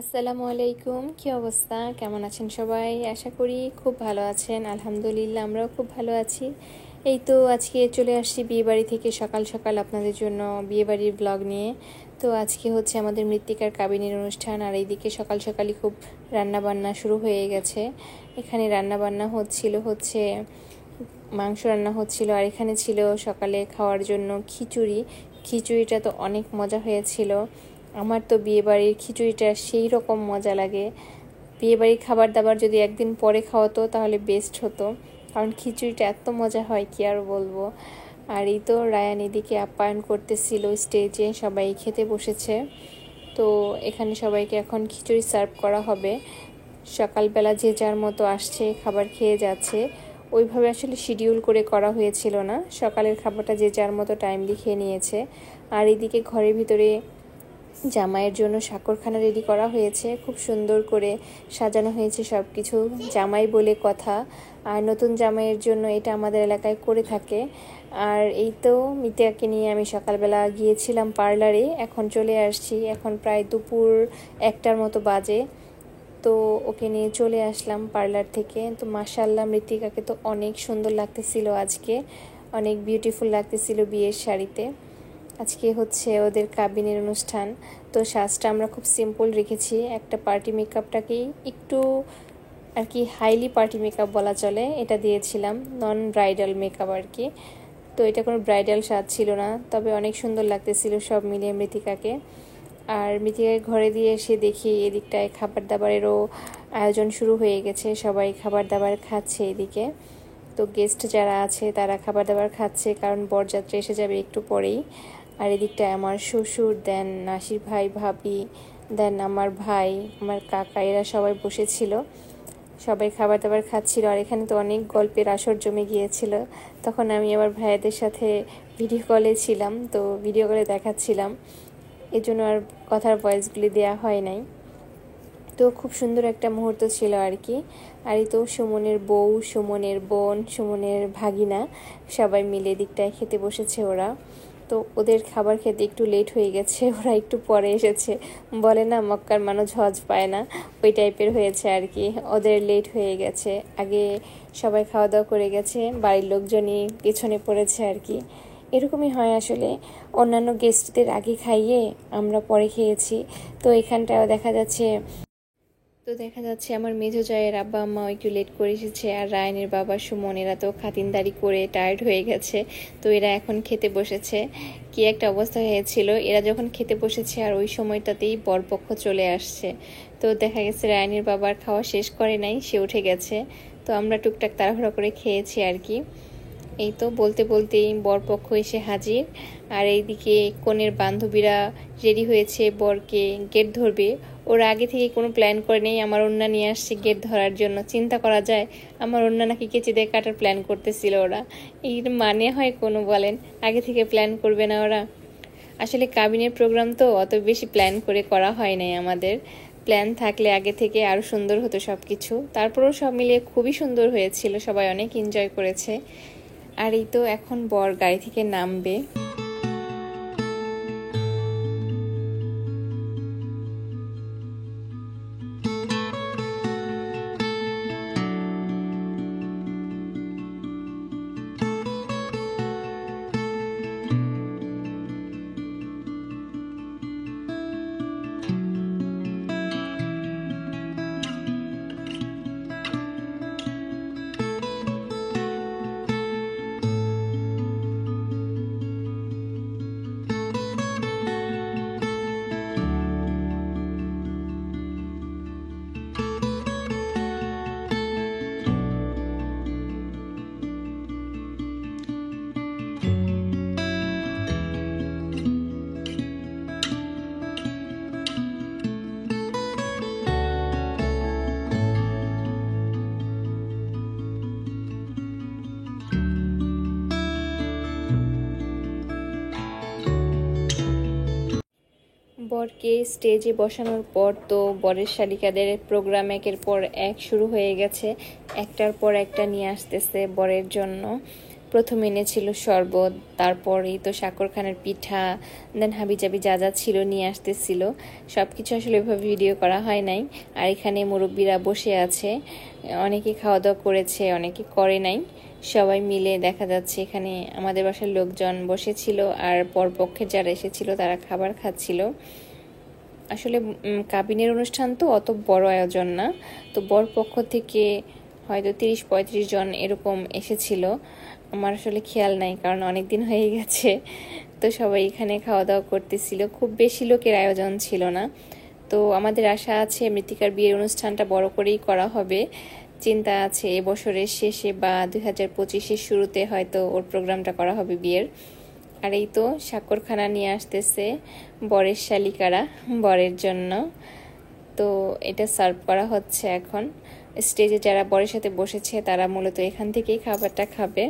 আসসালামু আলাইকুম, কি অবস্থা? কেমন আছেন সবাই? আশা করি খুব ভালো আছেন। আলহামদুলিল্লাহ, আমরাও খুব ভালো আছি। এই তো আজকে চলে আসছি বিয়েবাড়ি থেকে সকাল সকাল আপনাদের জন্য বিয়েবাড়ির ব্লগ নিয়ে। তো আজকে হচ্ছে আমাদের মৃত্তিকার কাবিনের অনুষ্ঠান, আর এইদিকে সকাল সকালই খুব রান্নাবান্না শুরু হয়ে গেছে। এখানে রান্নাবান্না হচ্ছে মাংস রান্না হচ্ছিল, আর এখানে ছিল সকালে খাওয়ার জন্য খিচুড়ি। খিচুড়িটা তো অনেক মজা হয়েছিল। আমার তো বিয়েবাড়ির খিচুড়িটা সেই রকম মজা লাগে। বিয়েবাড়ির খাবার দাবার যদি একদিন পরে খাওয়াতো তাহলে বেস্ট হতো, কারণ খিচুড়িটা এত মজা হয় কি আর বলবো। আর এই তো রায়ান এদিকে আপ্যায়ন করতেছিল স্টেজে, সবাই খেতে বসেছে। তো এখানে সবাইকে এখন খিচুড়ি সার্ভ করা হবে। সকালবেলা যে যার মতো আসছে, খাবার খেয়ে যাচ্ছে। ওইভাবে আসলে শিডিউল করে করা হয়েছিল না, সকালের খাবারটা যে যার মতো টাইমলি খেয়ে নিয়েছে। আর এদিকে ঘরের ভিতরে জামাইয়ের জন্য সাকরখানা রেডি করা হয়েছে, খুব সুন্দর করে সাজানো হয়েছে সব কিছু। জামাই বলে কথা, আর নতুন জামাইয়ের জন্য এটা আমাদের এলাকায় করে থাকে। আর এই তো মিতাকে নিয়ে আমি সকালবেলা গিয়েছিলাম পার্লারে, এখন চলে আসছি। এখন প্রায় দুপুর 1টার মতো বাজে। তো ওকে নিয়ে চলে আসলাম পার্লার থেকে। তো মাশাআল্লাহ, মৃত্তিকাকে তো অনেক সুন্দর লাগতেছিল আজকে, অনেক বিউটিফুল লাগতেছিল বিয়ের শাড়িতে। আজকে হচ্ছে ওদের কাবিনের অনুষ্ঠান। তো সাজটা আমরা খুব সিম্পল রেখেছি, একটা পার্টি মেকআপটাকেই একটু আর কি হাইলি পার্টি মেকআপ বলা চলে, এটা দিয়েছিলাম, নন ব্রাইডাল মেকআপ আর কি। তো এটা কোনো ব্রাইডাল সাজ ছিল না, তবে অনেক সুন্দর লাগতেছিল সব মিলিয়ে মৃত্তিকাকে। আর মৃত্তিকাকে ঘরে দিয়ে এসে দেখি এদিকটায় খাবার দাবারেরও আয়োজন শুরু হয়ে গেছে, সবাই খাবার দাবার খাচ্ছে এদিকে। তো গেস্ট যারা আছে তারা খাবার দাবার খাচ্ছে, কারণ বরযাত্রী এসে যাবে একটু পরেই। আর এদিকটায় আমার শ্বশুর, দেন নাসির ভাই, ভাবি, দেন আমার ভাই, আমার কাকা, এরা সবাই বসেছিল, সবাই খাবার দাবার খাচ্ছিল। আর এখানে তো অনেক গল্পের আসর জমে গিয়েছিল। তখন আমি আবার ভাইয়াদের সাথে ভিডিও কলে ছিলাম, তো ভিডিও কলে দেখাচ্ছিলাম, এজন্য আর কথার ভয়েসগুলি দেওয়া হয় নাই। তো খুব সুন্দর একটা মুহূর্ত ছিল আর কি। আর এই তো সুমনের বউ, সুমনের বোন, সুমনের ভাগিনা সবাই মিলে দিকটায় খেতে বসেছে ওরা। তো ওদের খাবার খেতে একটু লেট হয়ে গেছে, ওরা একটু পরে এসেছে। বলে না, মক্কার মানুষ হজ পায় না, ওই টাইপের হয়েছে আর কি। ওদের লেট হয়ে গেছে, আগে সবাই খাওয়া দাওয়া করে গেছে, বাড়ির লোকজনই পেছনে পড়েছে আর কি। এরকমই হয় আসলে, অন্যান্য গেস্টদের আগে খাইয়ে আমরা পরে খেয়েছি। তো এখানটাও দেখা যাচ্ছে আমার মেজো জায়ের আব্বা আম্মা একটু লেট করে এসেছে, আর রায়নের বাবা সুমন এরা তো খাতিনদারি করে টায়ার্ড হয়ে গেছে। তো এরা এখন খেতে বসেছে। কি একটা অবস্থা হয়েছিল, এরা যখন খেতে বসেছে আর ওই সময়টাতেই বরপক্ষ চলে আসছে। তো দেখা গেছে রায়নের বাবার খাওয়া শেষ করে নাই, সে উঠে গেছে। তো আমরা টুকটাক তাড়াহুড়া করে খেয়েছি আর কি। এই তো বলতে বলতেই বরপক্ষ এসে হাজির। আর এইদিকে কনের বান্ধবীরা রেডি হয়েছে বরকে গেট ধরবে। ওরা আগে থেকে কোনো প্ল্যান করে নেই, আমার ওড়না নিয়ে আসছে গেট ধরার জন্য। চিন্তা করা যায়, আমার ওড়না নাকি কেচি দিয়ে কাটার প্ল্যান করতেছিল ওরা। এর মানে হয় কোনো বলেন? আগে থেকে প্ল্যান করবে না ওরা? আসলে কাবিনের প্রোগ্রাম তো অত বেশি প্ল্যান করে করা হয় নাই আমাদের। প্ল্যান থাকলে আগে থেকে আরও সুন্দর হতো সব কিছু। তারপরেও সব মিলিয়ে খুবই সুন্দর হয়েছিল, সবাই অনেক এনজয় করেছে। আর এই তো এখন বর গাড়ি থেকে নামবে। বরকে স্টেজে বসানোর পর তো বরের শালিকাদের প্রোগ্রাম একের পর এক শুরু হয়ে গেছে, একটার পর একটা নিয়ে আসতেছে বরের জন্য। প্রথম এনেছিল শরবত, তারপরেই তো শাকরখানের পিঠা, দেন হাবিজাবি যা যা ছিল নিয়ে আসতেছিল। সব কিছু আসলে এভাবে ভিডিও করা হয় নাই। আর এখানে মুরব্বীরা বসে আছে, অনেকে খাওয়া দাওয়া করেছে, অনেকে করে নাই। সবাই মিলে দেখা যাচ্ছে এখানে আমাদের বাসার লোকজন বসেছিল, আর পরপক্ষের যারা এসেছিল তারা খাবার খাচ্ছিল। আসলে কাবিনের অনুষ্ঠান তো অত বড় আয়োজন না, তো বর পক্ষ থেকে হয়তো 30-35 জন এরকম এসেছিল। আমার আসলে খেয়াল নাই, কারণ অনেক দিন হয়ে গেছে। তো সবাই এখানে খাওয়া দাওয়া করতেছিল, খুব বেশি লোকের আয়োজন ছিল না। তো আমাদের আশা আছে মৃত্তিকার বিয়ের অনুষ্ঠানটা বড় করেই করা হবে। চিন্তা আছে এবছরের শেষে বা 2025-এর শুরুতে হয়তো ওর প্রোগ্রামটা করা হবে বিয়ের। আর এই তো স্বাক্ষরখানা নিয়ে আসতেছে বরের শালিকারা বরের জন্য। তো এটা সার্ভ করা হচ্ছে এখন। স্টেজে যারা বরের সাথে বসেছে তারা মূলত এখান থেকেই খাবারটা খাবে।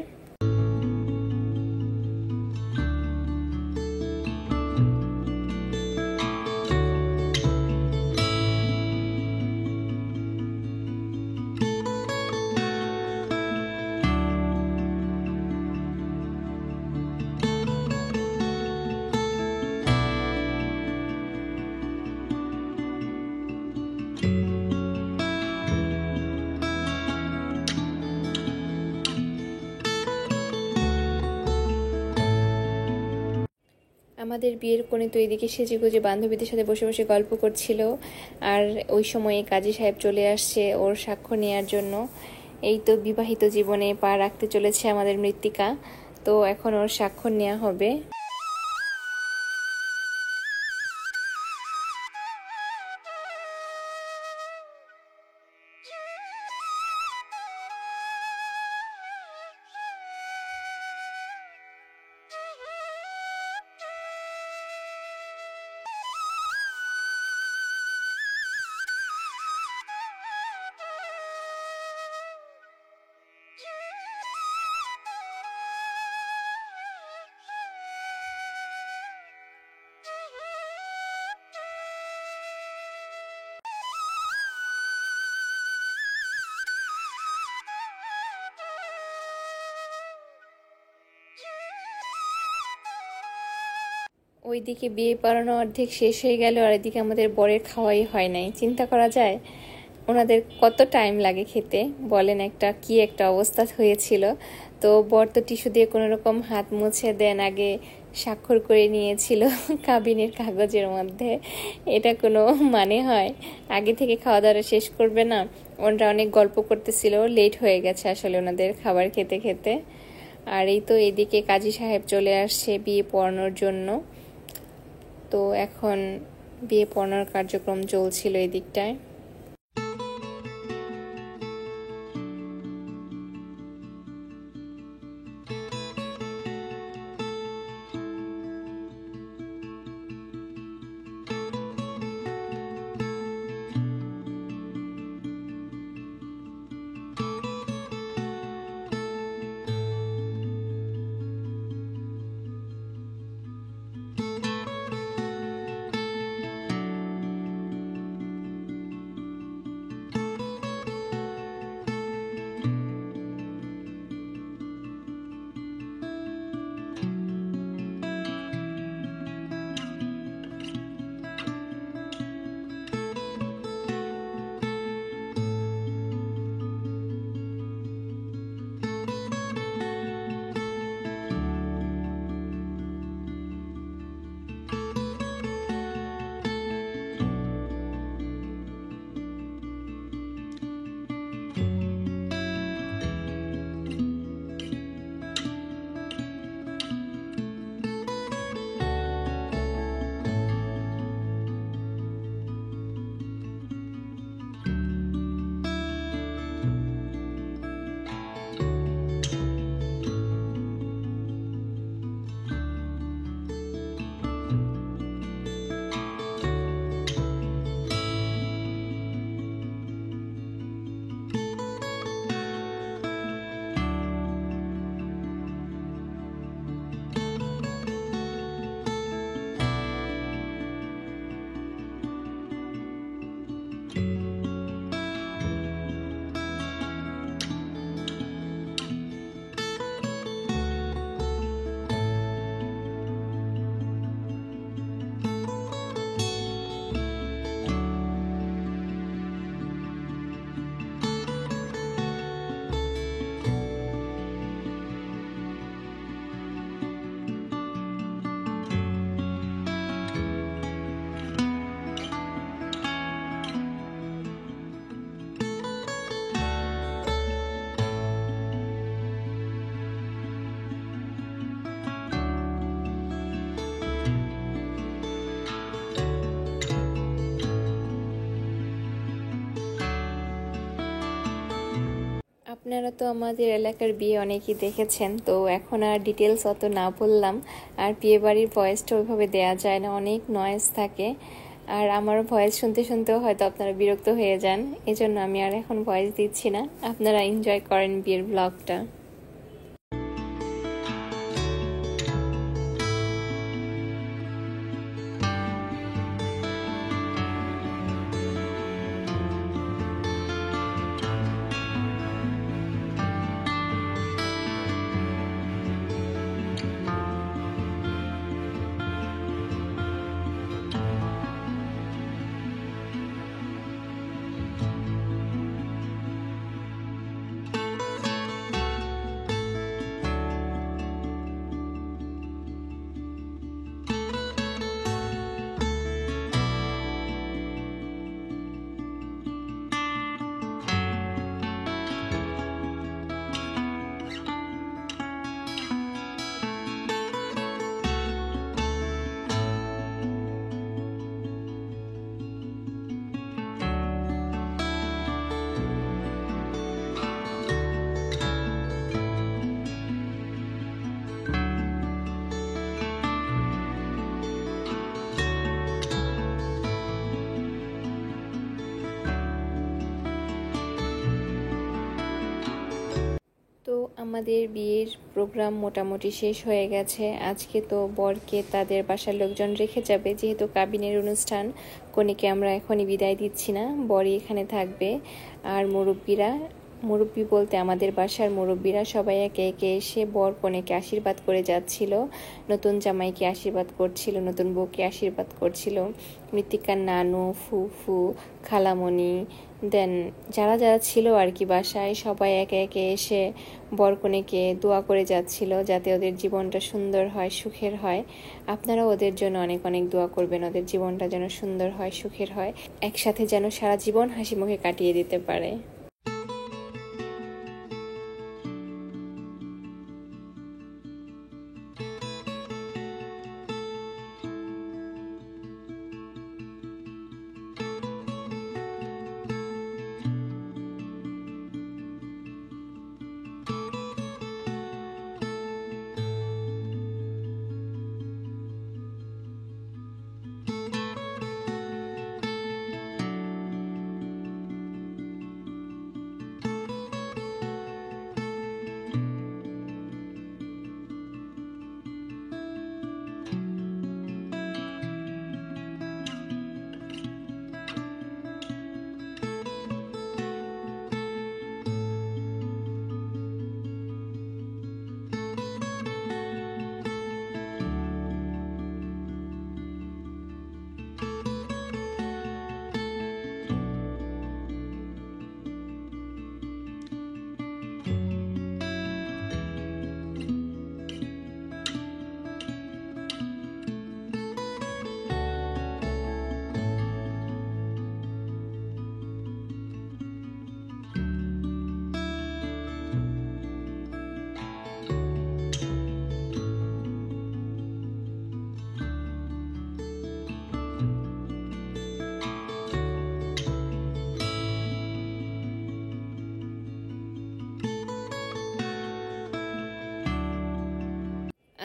আমাদের বিয়ের কোণে তো এদিকে সেজেগুজে বান্ধবীদের সাথে বসে বসে গল্প করছিল, আর ওই সময়ে কাজী সাহেব চলে আসছে ওর সাক্ষ্য নেওয়ার জন্য। এই তো বিবাহিত জীবনে পা রাখতে চলেছে আমাদের মৃত্তিকা, তো এখন ওর স্বাক্ষর নেওয়া হবে। ওইদিকে বিয়ে পড়ানো অর্ধেক শেষ হয়ে গেল, আর এদিকে আমাদের বরের খাওয়াই হয় নাই। চিন্তা করা যায় ওনাদের কত টাইম লাগে খেতে, বলেন একটা অবস্থা হয়েছিল। তো বর তো টিস্যু দিয়ে কোনো রকম হাত মুছে দেন, আগে স্বাক্ষর করে নিয়েছিল কাবিনের কাগজের মধ্যে। এটা কোনো মানে হয়? আগে থেকে খাওয়া দাওয়া শেষ করবে না? ওনারা অনেক গল্প করতেছিল, লেট হয়ে গেছে আসলে ওনাদের খাবার খেতে খেতে। আর এই তো এদিকে কাজী সাহেব চলে আসছে বিয়ে পড়ানোর জন্য। তো এখন বিয়ে পড়ানোর কার্যক্রম চলছিল এই দিকটায়। আপনারা তো আমাদের এলাকার বিয়ে অনেকেই দেখেছেন, তো এখন আর ডিটেলস অত না বললাম। আর বিয়ে বাড়ির ভয়েসটা ওইভাবে দেওয়া যায় না, অনেক নয়েজ থাকে। আর আমারও ভয়েস শুনতে শুনতেও হয়তো আপনারা বিরক্ত হয়ে যান, এজন্য আমি আর এখন ভয়েস দিচ্ছি না। আপনারা এনজয় করেন বিয়ের ব্লগটা। তো আমাদের বিয়ের প্রোগ্রাম মোটামুটি শেষ হয়ে গেছে। আজকে তো বরকে তাদের বাসার লোকজন রেখে যাবে, যেহেতু কাবিনের অনুষ্ঠান। কনেকে আমরা এখনই বিদায় দিচ্ছি না, বরই এখানে থাকবে। আর মুরব্বী বলতে আমাদের বাসার মুরব্বীরা সবাই একে একে এসে বর কনেকে আশীর্বাদ করে যাচ্ছিল, নতুন জামাইকে আশীর্বাদ করছিল, নতুন বউকে আশীর্বাদ করছিল। মৃত্তিকার নানু, ফুফু, খালামণি, দেন যারা যারা ছিল আর কি বাসায়, সবাই একে একে এসে বর কনেকে দোয়া করে যাচ্ছিল যাতে ওদের জীবনটা সুন্দর হয়, সুখের হয়। আপনারা ওদের জন্য অনেক অনেক দোয়া করবেন, ওদের জীবনটা যেন সুন্দর হয়, সুখের হয়, একসাথে যেন সারা জীবন হাসি মুখে কাটিয়ে দিতে পারে।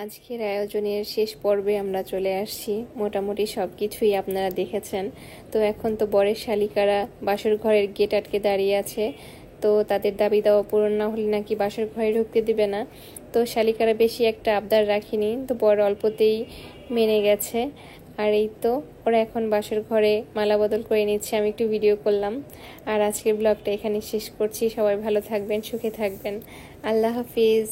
আজকের আয়োজনের শেষ পর্বে আমরা চলে আসছি। মোটামুটি সব কিছুই আপনারা দেখেছেন। তো এখন তো বরের শালিকারা বাসর ঘরের গেট আটকে দাঁড়িয়ে আছে। তো তাদের দাবি দাওয়া পূরণ না হলে নাকি বাসর ঘরে ঢুকতে দিবে না। তো শালিকারা বেশি একটা আবদার রাখিনি, তো বর অল্পতেই মেনে গেছে। আর এই তো ওরা এখন বাসর ঘরে মালা বদল করে নিচ্ছে, আমি একটু ভিডিও করলাম। আর আজকের ব্লগটা এখানে শেষ করছি। সবাই ভালো থাকবেন, সুখে থাকবেন। আল্লাহ হাফিজ।